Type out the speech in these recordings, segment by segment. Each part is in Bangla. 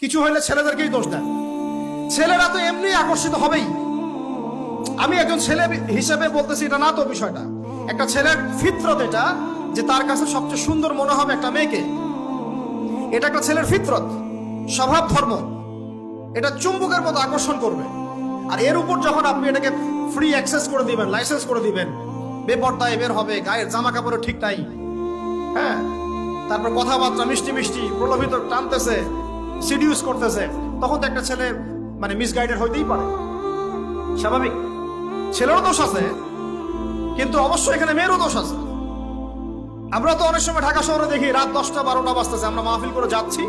কিছু হইলে ছেলেদেরকেই দোষ দেন। ছেলেরা তো এমনি আকর্ষিত হবেই। আমি একজন ছেলে হিসেবে বলতেছি এটা না তো বিষয়টা। একটা ছেলের ফিতরত এটা, যে তার কাছে সবচেয়ে সুন্দর মনে হবে একটা মেয়েকে। এটা একটা ছেলের ফিতরত, স্বভাব ধর্ম। এটা চুম্বকের মতো আকর্ষণ করবে। আর এর উপর যখন আপনি এটাকে ফ্রি অ্যাক্সেস করে দিবেন, লাইসেন্স করে দিবেন, বেপর্দায় বের হবে, গায়ের জামা কাপড়ও ঠিক নাই, হ্যাঁ, তারপর কথাবার্তা মিষ্টি মিষ্টি প্রলোভিত টানতেছে, সিডিউস করতেছে, তখন তো একটা ছেলে মানে মিসগাইডেড হইতেই পারে, স্বাভাবিক। ছেলেরও দোষ আছে, কিন্তু অবশ্যই এখানে মেয়েরও দোষ আছে। আমরা তো অনেক সময় ঢাকা শহরে দেখি রাত 10টা 12টা বাজতেছে, আমরা মাহফিল করে যাচ্ছি,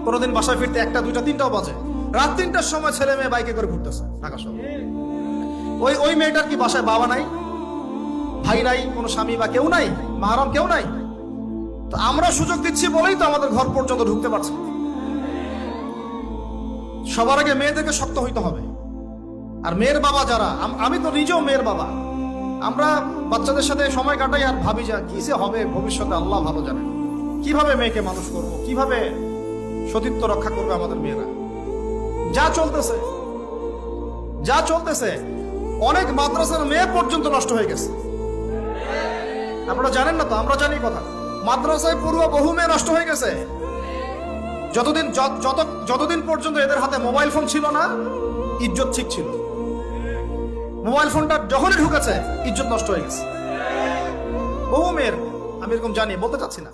কোনোদিন বাসায় ফিরতে 1টা 2টা 3টাও বাজে। রাত 3টার সময় ছেলে মেয়ে বাইকে করে ঘুরতেছে ঢাকা শহরে। ওই মেয়েটার কি বাসায় বাবা নাই, ভাই নাই, কোনো স্বামী বা কেউ নাই, মাহারাম কেউ নাই? তো আমরা সুযোগ দিচ্ছি বলেই তো আমাদের ঘর পর্যন্ত ঢুকতে পারছে। সবার আগে মেয়েদেরকে শক্ত হইতে হবে। আর মেয়ের বাবা যারা, আমি তো নিজেও মেয়ের বাবা, আমরা বাচ্চাদের সাথে সময় কাটাই আর ভাবি যা কি যে হবে ভবিষ্যতে আল্লাহ ভালো জানে। কিভাবে মেয়েকে মানুষ করব, কিভাবে সতীত্ব রক্ষা করবে আমাদের মেয়েরা। যা চলতেছে অনেক মাদ্রাসার মেয়ে পর্যন্ত নষ্ট হয়ে গেছে। আপনারা জানেন না তো, আমরা জানি কথা। মাদ্রাসায় পড়ুয়া বহু মেয়ে নষ্ট হয়ে গেছে। যতদিন পর্যন্ত এদের হাতে মোবাইল ফোন ছিল না, ইজ্জত ঠিক ছিল। মোবাইল ফোনটা যখনই ঢুকেছে, ইজ্জত নষ্ট হয়ে গেছে বহু মেয়ের। আমি এরকম জানি, বলতে চাচ্ছি না।